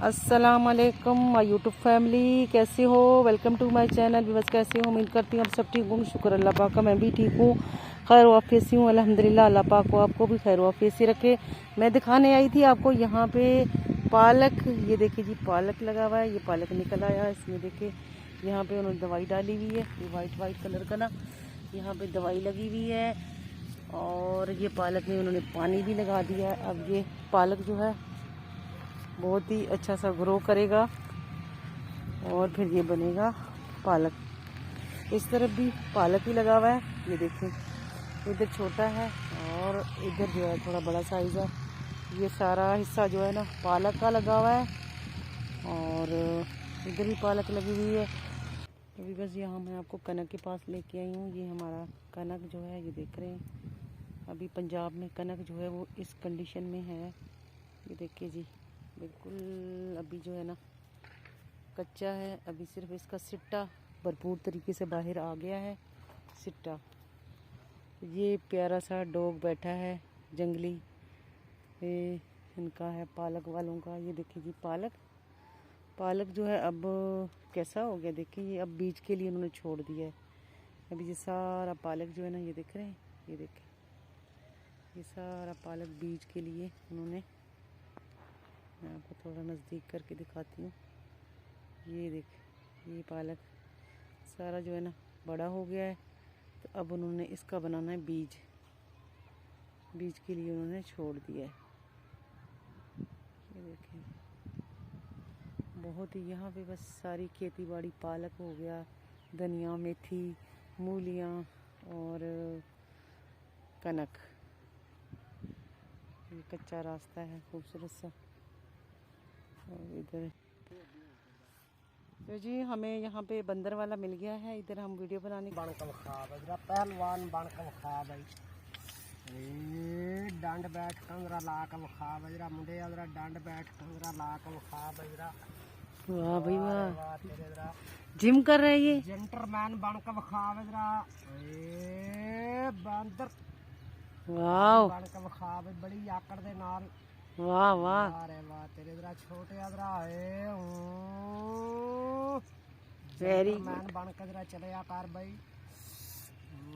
अस्सलाम वालेकुम my YouTube family, कैसे हो? Welcome to my channel. बस कैसे हो? उम्मीद करती हूँ आप सब ठीक होंगे। शुक्र अल्लाह पाक का, मैं भी ठीक हूँ, खैर वाफियत से हूँ अल्हम्दुलिल्लाह। अल्लाह पाक को आपको भी खैर वाफियत से रखे। मैं दिखाने आई थी आपको यहाँ पे पालक, ये देखिए जी पालक लगा हुआ है, ये पालक निकल आया है इसमें। देखिए यहाँ पे उन्होंने दवाई डाली हुई है, ये वाइट कलर का ना, यहाँ पे दवाई लगी हुई है। और ये पालक में उन्होंने पानी भी लगा दिया है। अब ये पालक जो है बहुत ही अच्छा सा ग्रो करेगा और फिर ये बनेगा पालक। इस तरफ भी पालक ही लगा हुआ है, ये देखिए इधर छोटा है और इधर जो है थोड़ा बड़ा साइज है। ये सारा हिस्सा जो है ना पालक का लगा हुआ है और इधर भी पालक लगी हुई है। अभी बस यहाँ मैं आपको कनक के पास लेके आई हूँ। ये हमारा कनक जो है, ये देख रहे हैं अभी पंजाब में कनक जो है वो इस कंडीशन में है। ये देखिए जी बिल्कुल अभी जो है ना कच्चा है, अभी सिर्फ इसका सिट्टा भरपूर तरीके से बाहर आ गया है। सिट्टा, ये प्यारा सा डॉग बैठा है जंगली, ये इनका है पालक वालों का। ये देखिए जी पालक जो है अब कैसा हो गया, देखिए ये अब बीज के लिए उन्होंने छोड़ दिया है। अभी ये सारा पालक जो है ना, ये देख रहे हैं, ये देखिए ये सारा पालक बीज के लिए उन्होंने, मैं आपको थोड़ा नज़दीक करके दिखाती हूँ। ये देख ये पालक सारा जो है ना बड़ा हो गया है, तो अब उन्होंने इसका बनाना है बीज के लिए उन्होंने छोड़ दिया है। ये देखें बहुत ही यहाँ पे बस सारी खेती बाड़ी पालक हो गया, धनिया, मेथी, मूलियाँ और कनक। ये कच्चा रास्ता है खूबसूरत सा। और इधर तो जी हमें यहाँ पे बंदर वाला मिल गया है, इधर हम वीडियो बनाने पहलवान बन के विखा भाई, डंड बैठ कंगरा ला के विखा बजरा मुंडे डंड बैठ कंगरा ला के विखा बजरा। वाह भाई वाह, जिम कर रहे हैं ये जेंटलमैन बन के विखा बजरा। बंदर वाह बन के विखा बड़ी आकड़ दे नाल। वाह वाह अरे वाह तेरे जरा छोटे अदरा वेरी मैन बन के जरा चले कर भाई।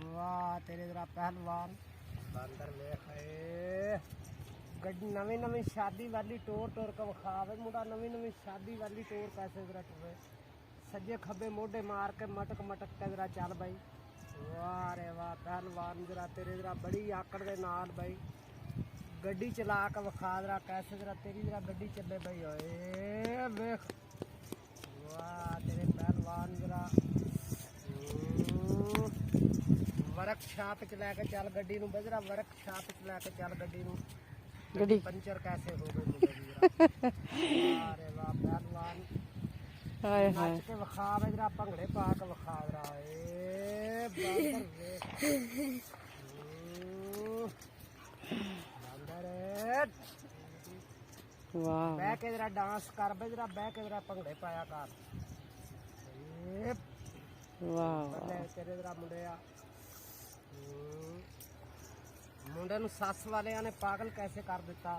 वाह तेरे जरा पहलवान बंदर ले गड्डी नवी शादी वाली टोर के विखावे मुंडा, नवी शादी वाली टोर कैसे जरा टुरे, सज्जे खब्बे मोढे मार के मटक के जरा चल भाई। वाह रे वाह पहलवान जरा तेरे जरा बड़ी आकड़ दे नाल भाई, गड्डी चला के विखा जरा कैसे जरा तेरी जरा गड्डी चले भाई। ओए वेख वाह तेरे पहलवान जरा वर्कशॉप च लैके चल गड्डी नू बजरा, वर्कशॉप च लैके चल गड्डी नू, गड्डी पंचर कैसे हो गई मुझे। अरे वाह पहलवान हाय हाय नच के विखा बजरा, भंगड़े पा के विखा जरा। वाह बह के जरा डांस कर बजरा, बह के जरा भंगड़े पाया कर। वाह तेरे जरा मुंडे नू सस वाले ने पागल कैसे कर दिता,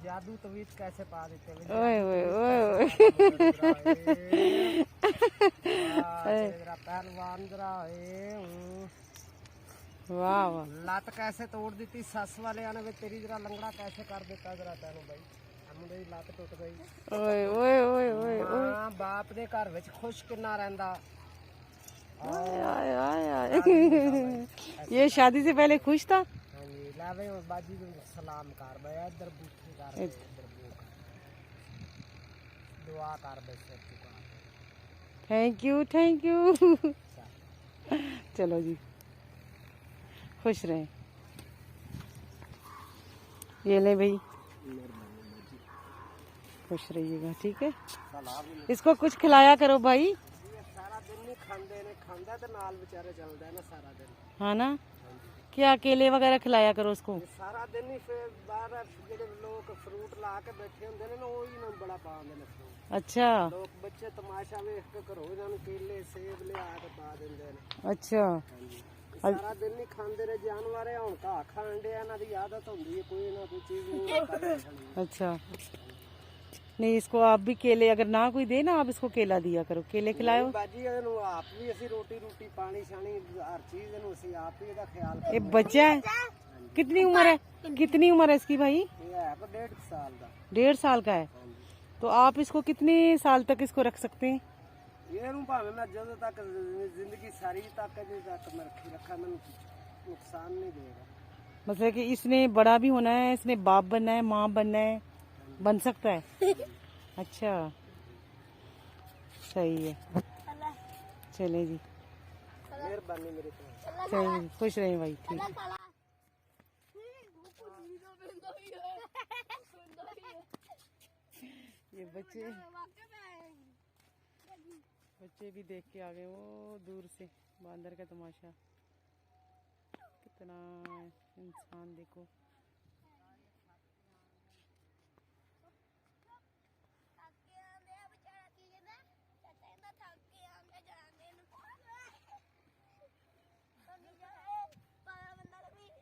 जादू तवीज कैसे पा देते। ओए ओए ओए जरा पहलवान जरा वाह वाह लत कैसे तोड़ दी सस वाले ने, तेरी जरा लंगड़ा कैसे कर दिता जरा तेन भाई। मुंडे की लत टुट गई। ओए ओए ओए ओए मां बाप दे घर विच खुश किन्ना रहिंदा। ये शादी से पहले खुश था। लावे बाजी सलाम कर भाई, इधर बूठी कर, इधर दुआ कर भाई। थैंक यू चलो जी खुश रहें। ये ले भाई, खुश रहिएगा, ठीक है। इसको कुछ खिलाया करो भाई। सारा दिन नहीं खांदे ने, खांदा ते नाल बेचारे चलदा है ना सारा दिन। हाँ ना, क्या केले वगैरह खिलाया करो उसको। सारा दिन ही फिर बाहर जेडे लोग फ्रूट ला के बैठे होंदे ने ना, ओही ना बड़ा पाਉਂਦੇ ਨੇ फ्रूट। अच्छा लोग बच्चे तमाशा वेख के घरों इन्हां नूं केले सेब लिया के पा दिंदे ने। अच्छा सारा दिन नहीं खांदे ने जानवर, हुण घाह खाण दे, इन्हां दी आदत हुंदी है कोई ना कोई चीज नहीं। अच्छा नहीं, इसको आप भी केले, अगर ना कोई दे ना, आप इसको केला दिया करो, केले खिलाओ। ਬਾਜੀ ਇਹਨੂੰ ਆਪ ਵੀ ਅਸੀਂ ਰੋਟੀ ਰੋਟੀ पानी शानी हर चीज ਇਹਨੂੰ ਅਸੀਂ ਆਪ ਹੀ ਇਹਦਾ ਖਿਆਲ ये बच्चा है, कितनी उम्र है, कितनी उम्र है इसकी भाई? ਇਹ ਹੈ ਕੋ 1.5 ਸਾਲ ਦਾ। 1.5 साल का है। तो आप इसको कितने साल तक इसको रख सकते हैं? ਇਹਨੂੰ ਭਾਵੇਂ ਮੈਂ ਜਦੋਂ ਤੱਕ ਜ਼ਿੰਦਗੀ ਸਾਰੀ ਤੱਕ ਜੇ ਤੱਕ मैं रखा ਮੈਨੂੰ नुकसान नहीं देगा। मतलब कि इसने बड़ा भी होना है, इसने बाप बनना है, माँ बनना है, बन सकता है। अच्छा, सही है, चले जी, मेहरबानी मेरे को। चलिए जी, खुश रहे भाई, ठीक है। ये बच्चे भी देख के आ गए वो दूर से बंदर का तमाशा। कितना इंसान देखो।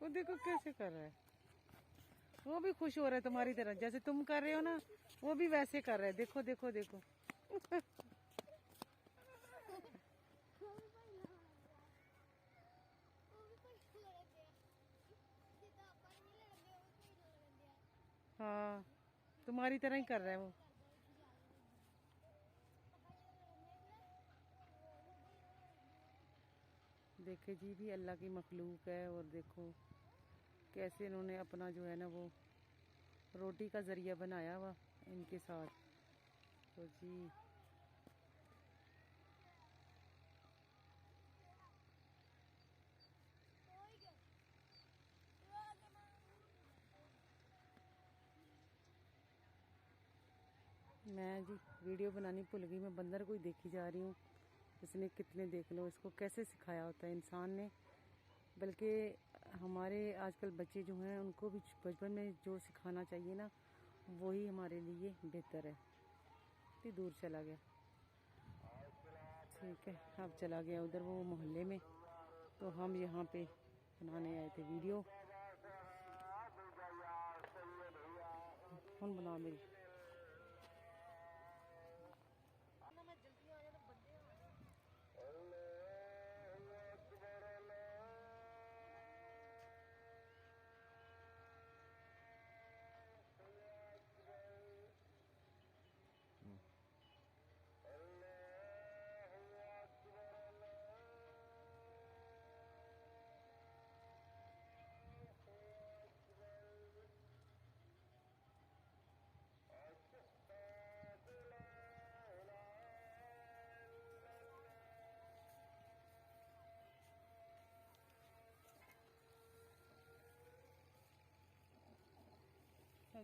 वो देखो कैसे कर रहा है, वो भी खुश हो रहा है तुम्हारी तरह, जैसे तुम कर रहे हो ना, वो भी वैसे कर रहा है। देखो देखो देखो। हाँ, तुम्हारी तरह ही कर रहा है वो। देखे जी, भी अल्लाह की मखलूक है। और देखो कैसे इन्होंने अपना जो है ना वो रोटी का जरिया बनाया हुआ इनके साथ। तो जी मैं जी वीडियो बनानी भूल गई, मैं बंदर को ही देखी जा रही हूँ। इसने कितने, देख लो इसको कैसे सिखाया होता है इंसान ने। बल्कि हमारे आजकल बच्चे जो हैं उनको भी बचपन में जो सिखाना चाहिए ना, वही हमारे लिए बेहतर है। इतनी दूर चला गया, ठीक है, अब चला गया उधर वो मोहल्ले में। तो हम यहाँ पे बनाने आए थे वीडियो। कौन बना मेरी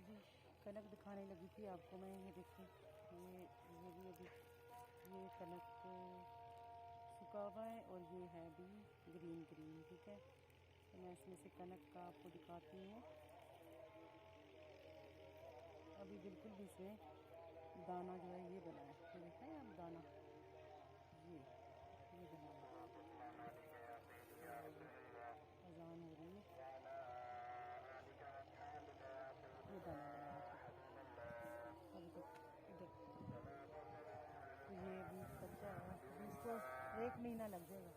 जी कनक दिखाने लगी थी आपको मैं। ये देखो, ये भी अभी ये कनक सूखा हुआ है और ये है भी ग्रीन ग्रीन, ठीक है। तो मैं इसमें से कनक का आपको दिखाती हूँ। अभी बिल्कुल भी इसमें दाना जो है ये बना है, ये देखा है आप दाना, ये बना है। अजान हो रही है, ये दाना बना है अभी तक इधर। तो ये अभी कच्चा है, अभी इसको 1 महीना लग जाएगा।